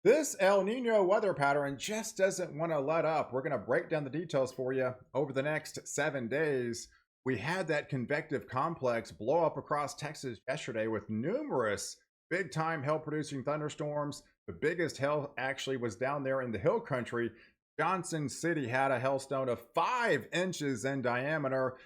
This El Nino weather pattern just doesn't want to let up. We're going to break down the details for you over the next 7 days. We had that convective complex blow up across Texas yesterday with numerous big time hail producing thunderstorms. The biggest hail actually was down there in the hill country. Johnson City had a hailstone of 5 inches in diameter.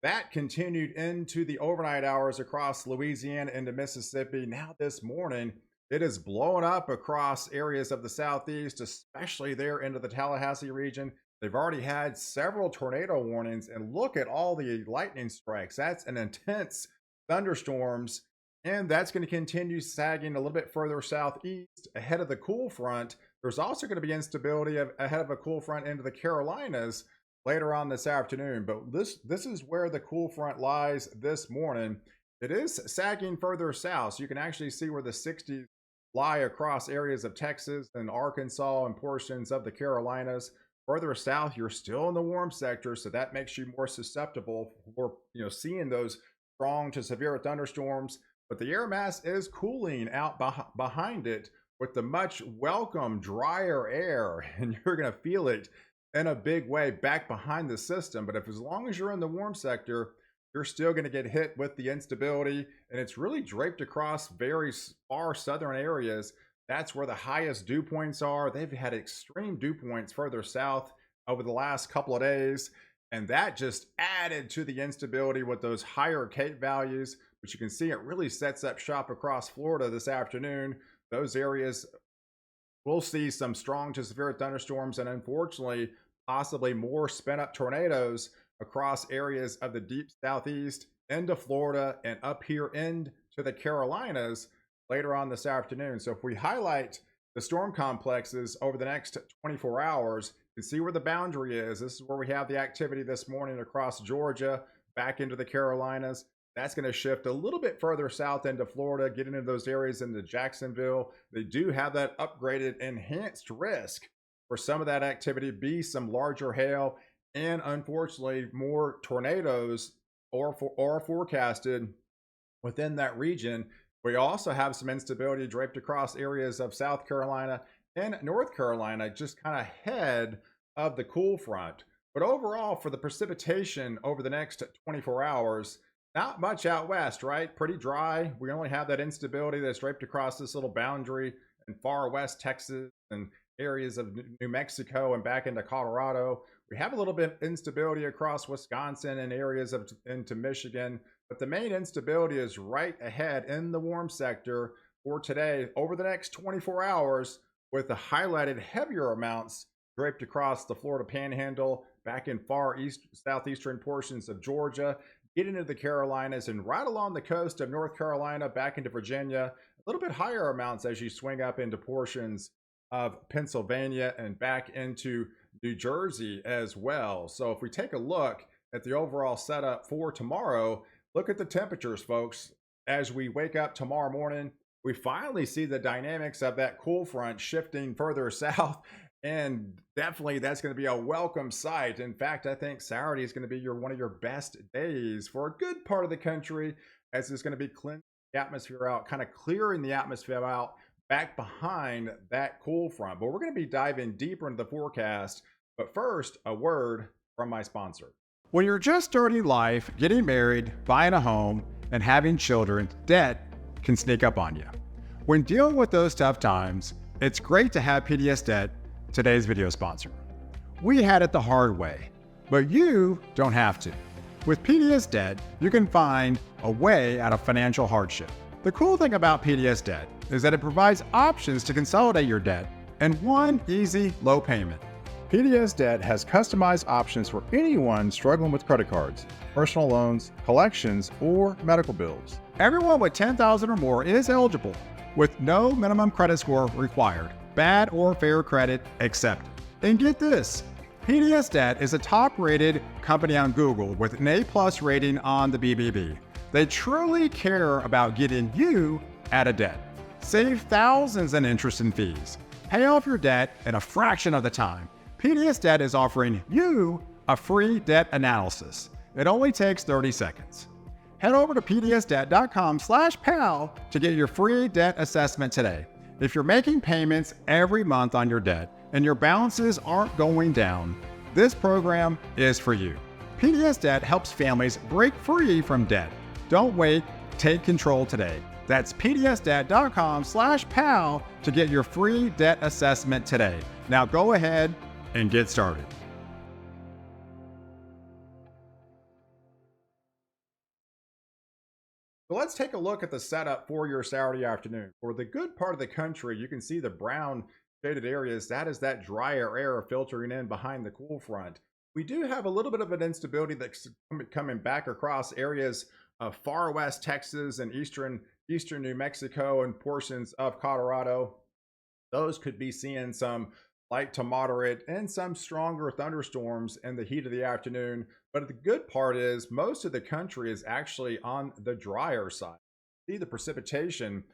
That continued into the overnight hours across Louisiana into Mississippi. Now, this morning, it is blowing up across areas of the southeast, especially there into the Tallahassee region. They've already had several tornado warnings, and look at all the lightning strikes. That's an intense thunderstorms, and that's going to continue sagging a little bit further southeast ahead of the cool front. There's also going to be instability ahead of a cool front into the Carolinas later on this afternoon, but this is where the cool front lies this morning. It is sagging further south, so you can actually see where the 60s lie across areas of Texas and Arkansas and portions of the Carolinas. Further south, you're still in the warm sector, so that makes you more susceptible for seeing those strong to severe thunderstorms. But the air mass is cooling out behind it with the much welcome drier air, and you're going to feel it in a big way back behind the system. But if as long as you're in the warm sector, you're still going to get hit with the instability, and it's really draped across very far southern areas. That's where the highest dew points are. They've had extreme dew points further south over the last couple of days, and that just added to the instability with those higher Kate values. But you can see it really sets up shop across Florida this afternoon. Those areas will see some strong to severe thunderstorms, and unfortunately possibly more spin up tornadoes across areas of the deep southeast into Florida and up here into the Carolinas later on this afternoon. So if we highlight the storm complexes over the next 24 hours, you can see where the boundary is. This is where we have the activity this morning across Georgia, back into the Carolinas. That's going to shift a little bit further south into Florida, get into those areas into Jacksonville. They do have that upgraded enhanced risk for some of that activity, be some larger hail, and unfortunately more tornadoes are forecasted within that region. We also have some instability draped across areas of South Carolina and North Carolina, just kind of ahead of the cool front. But overall, for the precipitation over the next 24 hours, not much out west, right? Pretty dry. We only have that instability that's draped across this little boundary in far west Texas and areas of New Mexico and back into Colorado. We have a little bit of instability across Wisconsin and areas of into Michigan, but the main instability is right ahead in the warm sector for today over the next 24 hours, with the highlighted heavier amounts draped across the Florida Panhandle, back in far east southeastern portions of Georgia, get into the Carolinas, and right along the coast of North Carolina, back into Virginia. A little bit higher amounts as you swing up into portions of Pennsylvania and back into New Jersey as well. So if we take a look at the overall setup for tomorrow, look at the temperatures, folks. As we wake up tomorrow morning, we finally see the dynamics of that cool front shifting further south, and definitely that's going to be a welcome sight. In fact, I think Saturday is going to be one of your best days for a good part of the country, as it's going to be cleansing the atmosphere out, kind of clearing the atmosphere out back behind that cool front. But we're going to be diving deeper into the forecast. But first, a word from my sponsor. When you're just starting life, getting married, buying a home, and having children, debt can sneak up on you. When dealing with those tough times, it's great to have PDS Debt, today's video sponsor. We had it the hard way, but you don't have to. With PDS Debt, you can find a way out of financial hardship. The cool thing about PDS Debt is that it provides options to consolidate your debt in one easy, low payment. PDS Debt has customized options for anyone struggling with credit cards, personal loans, collections, or medical bills. Everyone with $10,000 or more is eligible, with no minimum credit score required, bad or fair credit accepted. And get this, PDS Debt is a top-rated company on Google with an A+ rating on the BBB. They truly care about getting you out of debt. Save thousands in interest and fees. Pay off your debt in a fraction of the time. PDS Debt is offering you a free debt analysis. It only takes 30 seconds. Head over to pdsdebt.com/pal to get your free debt assessment today. If you're making payments every month on your debt and your balances aren't going down, this program is for you. PDS Debt helps families break free from debt. Don't wait, take control today. That's pdsdebt.com/pal to get your free debt assessment today. Now go ahead and get started. So let's take a look at the setup for your Saturday afternoon. For the good part of the country, you can see the brown shaded areas. That is that drier air filtering in behind the cool front. We do have a little bit of an instability that's coming back across areas of far west Texas and eastern New Mexico and portions of Colorado. Those could be seeing some light to moderate and some stronger thunderstorms in the heat of the afternoon. But the good part is most of the country is actually on the drier side. See the precipitation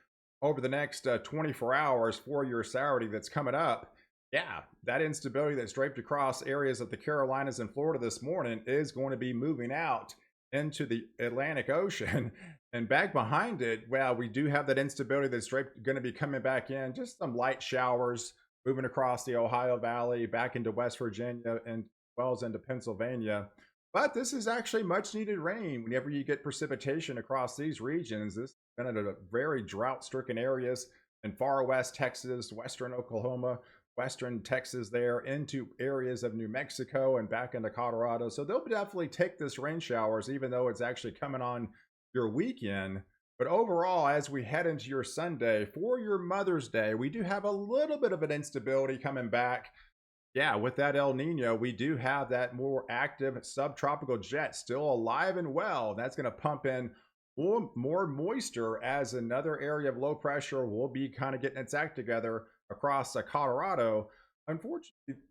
over the next 24 hours for your Saturday that's coming up. Yeah, that instability that's draped across areas of the Carolinas and Florida this morning is going to be moving out into the Atlantic Ocean. And back behind it, well, we do have that instability that's going to be coming back in. Just some light showers moving across the Ohio Valley, back into West Virginia, and as well as into Pennsylvania. But this is actually much needed rain. Whenever you get precipitation across these regions, this is been in a very drought-stricken areas in far west Texas, western Oklahoma, western Texas there, into areas of New Mexico and back into Colorado. So they'll definitely take this rain showers, even though it's actually coming on your weekend. But overall, as we head into your Sunday for your Mother's Day, we do have a little bit of an instability coming back. Yeah, with that El Nino, we do have that more active subtropical jet still alive and well. That's going to pump in more moisture as another area of low pressure will be kind of getting its act together across Colorado. Unfortunately,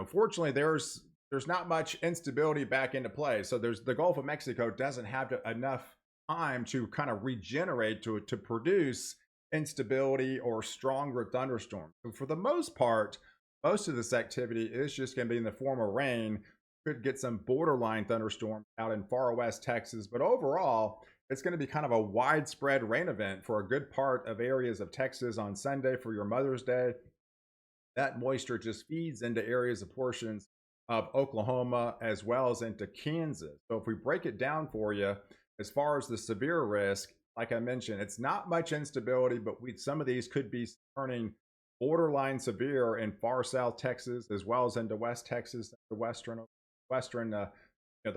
fortunately, there's not much instability back into play. So there's the Gulf of Mexico doesn't have enough time to kind of regenerate to produce instability or stronger thunderstorms. So for the most part, most of this activity is just going to be in the form of rain. Could get some borderline thunderstorms out in far west Texas, but overall, it's going to be kind of a widespread rain event for a good part of areas of Texas on Sunday for your Mother's Day. That moisture just feeds into areas of portions of Oklahoma as well as into Kansas. So if we break it down for you, as far as the severe risk, like I mentioned, it's not much instability, but some of these could be turning borderline severe in far south Texas as well as into West Texas, the western the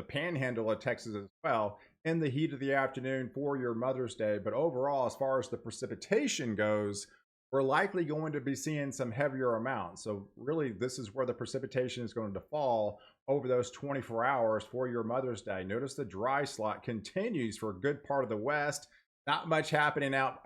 panhandle of Texas as well in the heat of the afternoon for your Mother's Day. But overall, as far as the precipitation goes, we're likely going to be seeing some heavier amounts. So really, this is where the precipitation is going to fall over those 24 hours for your Mother's Day. Notice the dry slot continues for a good part of the west. Not much happening out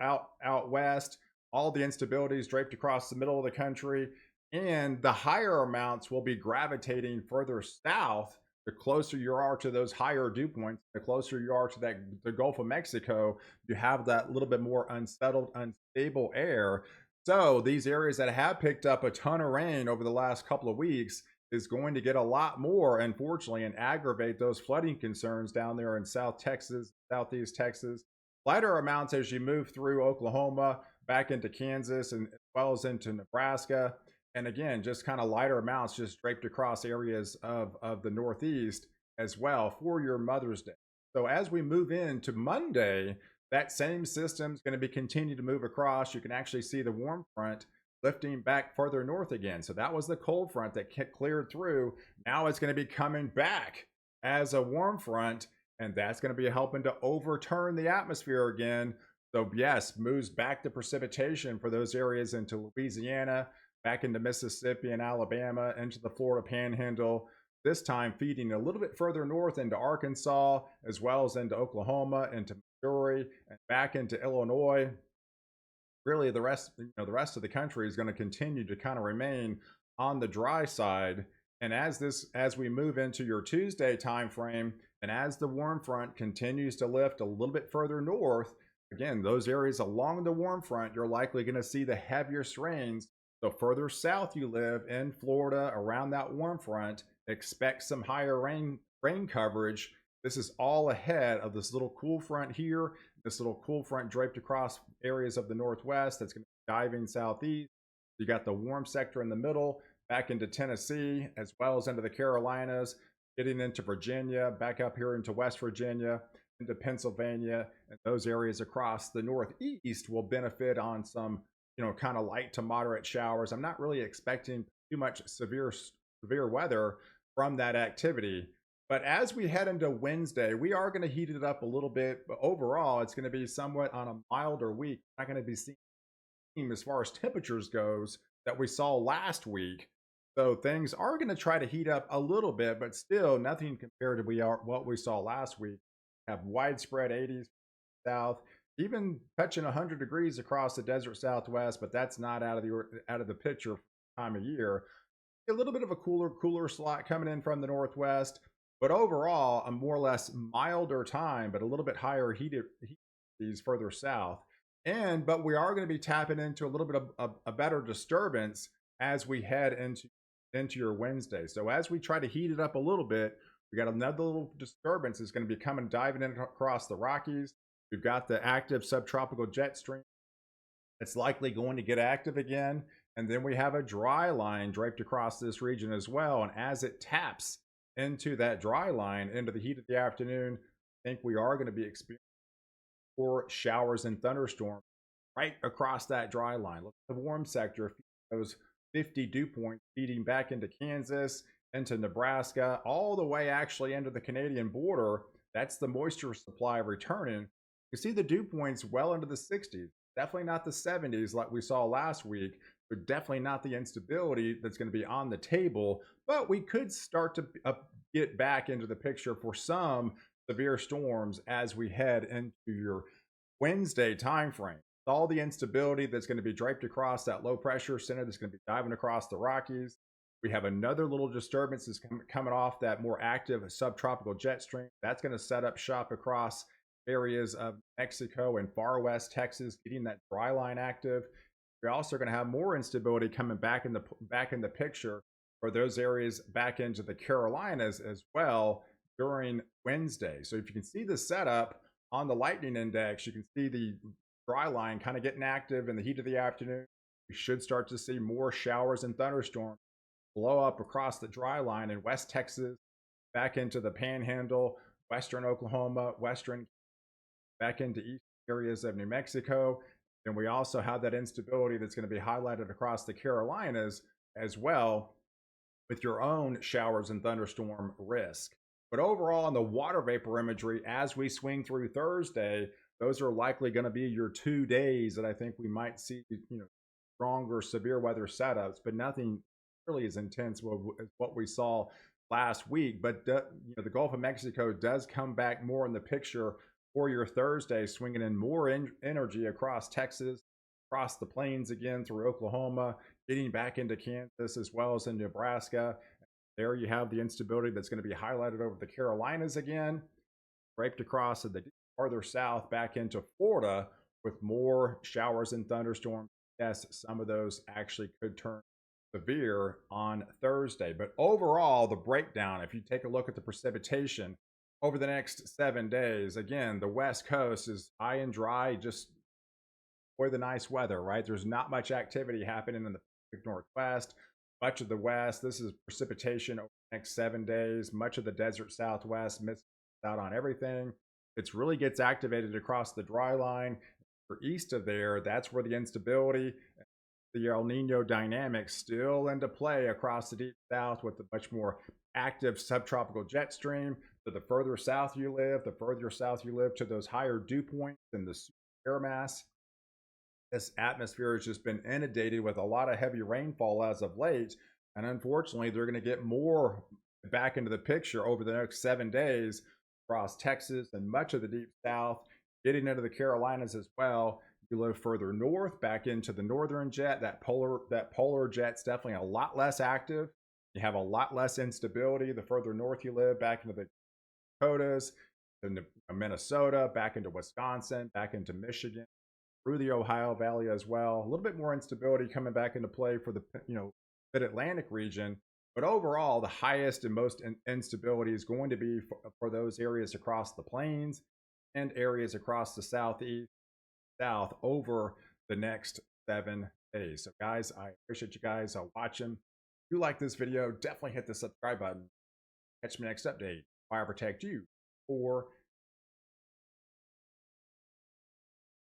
west. All the instabilities draped across the middle of the country, and the higher amounts will be gravitating further south. The closer you are to those higher dew points, the closer you are to the Gulf of Mexico, you have that little bit more unsettled, unstable air. So these areas that have picked up a ton of rain over the last couple of weeks is going to get a lot more, unfortunately, and aggravate those flooding concerns down there in South Texas, Southeast Texas. Lighter amounts as you move through Oklahoma, back into Kansas, and as well as into Nebraska. And again, just kind of lighter amounts just draped across areas of the Northeast as well for your Mother's Day. So as we move into Monday, that same system is going to be continue to move across. You can actually see the warm front lifting back further north again. So that was the cold front that cleared through. Now it's going to be coming back as a warm front, and that's going to be helping to overturn the atmosphere again. So yes, moves back the precipitation for those areas into Louisiana, back into Mississippi and Alabama, into the Florida Panhandle, this time feeding a little bit further north into Arkansas, as well as into Oklahoma, into Missouri, and back into Illinois. Really, the rest of the country is going to continue to kind of remain on the dry side. And as we move into your Tuesday time frame, and as the warm front continues to lift a little bit further north, again, those areas along the warm front, you're likely going to see the heaviest rains. So further south you live in Florida around that warm front, expect some higher rain coverage. This is all ahead of this little cool front here, this little cool front draped across areas of the Northwest that's going to diving southeast. You got the warm sector in the middle, back into Tennessee, as well as into the Carolinas, getting into Virginia, back up here into West Virginia, into Pennsylvania, and those areas across the Northeast will benefit on some, kind of light to moderate showers. I'm not really expecting too much severe weather from that activity. But as we head into Wednesday, we are going to heat it up a little bit. But overall, it's going to be somewhat on a milder week. Not going to be seeing as far as temperatures goes that we saw last week. So things are going to try to heat up a little bit, but still nothing compared to what we saw last week. Have widespread 80s south, even touching 100 degrees across the desert southwest, but that's not out of the picture for the time of year. A little bit of a cooler slot coming in from the northwest, but overall a more or less milder time, but a little bit higher heat further south. But we are going to be tapping into a little bit of a better disturbance as we head into your Wednesday. So as we try to heat it up a little bit, we got another little disturbance is going to be diving in across the Rockies. We've got the active subtropical jet stream. It's likely going to get active again. And then we have a dry line draped across this region as well. And as it taps into that dry line into the heat of the afternoon, I think we are going to be experiencing more showers and thunderstorms right across that dry line. Look at the warm sector, those 50 dew points feeding back into Kansas, into Nebraska, all the way actually into the Canadian border. That's the moisture supply returning. You see the dew points well into the 60s. Definitely not the 70s like we saw last week, but definitely not the instability that's going to be on the table. But we could start to get back into the picture for some severe storms as we head into your Wednesday timeframe. All the instability that's going to be draped across that low pressure center that's going to be diving across the Rockies. We have another little disturbance that's coming off that more active subtropical jet stream. That's going to set up shop across areas of Mexico and far west Texas, getting that dry line active. You're also going to have more instability coming back in the picture for those areas back into the Carolinas as well during Wednesday. So if you can see the setup on the lightning index, you can see the dry line kind of getting active in the heat of the afternoon. We should start to see more showers and thunderstorms blow up across the dry line in West Texas, back into the Panhandle, Western Oklahoma, back into east areas of New Mexico. And we also have that instability that's going to be highlighted across the Carolinas as well, with your own showers and thunderstorm risk. But overall, in the water vapor imagery, as we swing through Thursday, those are likely going to be your 2 days that I think we might see, stronger severe weather setups, but nothing really as intense as what we saw last week. But the Gulf of Mexico does come back more in the picture for your Thursday, swinging in more energy across Texas, across the plains again through Oklahoma, getting back into Kansas as well as in Nebraska. There you have the instability that's going to be highlighted over the Carolinas again, draped across to the farther south back into Florida with more showers and thunderstorms. Yes, some of those actually could turn severe on Thursday. But overall, the breakdown, if you take a look at the precipitation over the next 7 days, again, the West Coast is high and dry, just for the nice weather, right? There's not much activity happening in the Pacific Northwest, much of the West. This is precipitation over the next 7 days. Much of the desert Southwest misses out on everything. It really gets activated across the dry line. For east of there, that's where the instability, the El Nino dynamics still into play across the deep south with a much more active subtropical jet stream. So the further south you live, to those higher dew points and the air mass. This atmosphere has just been inundated with a lot of heavy rainfall as of late. And unfortunately, they're going to get more back into the picture over the next 7 days across Texas and much of the deep south, getting into the Carolinas as well. You live further north, back into the northern jet, that polar jet's definitely a lot less active. You have a lot less instability the further north you live, back into the Dakotas, into Minnesota, back into Wisconsin, back into Michigan, through the Ohio Valley as well. A little bit more instability coming back into play for the mid-Atlantic region. But overall, the highest and most instability is going to be for those areas across the plains and areas across the southeast, south over the next 7 days. So guys, I appreciate you guys watching. If you like this video, definitely hit the subscribe button. Catch me next update. Fire protect you for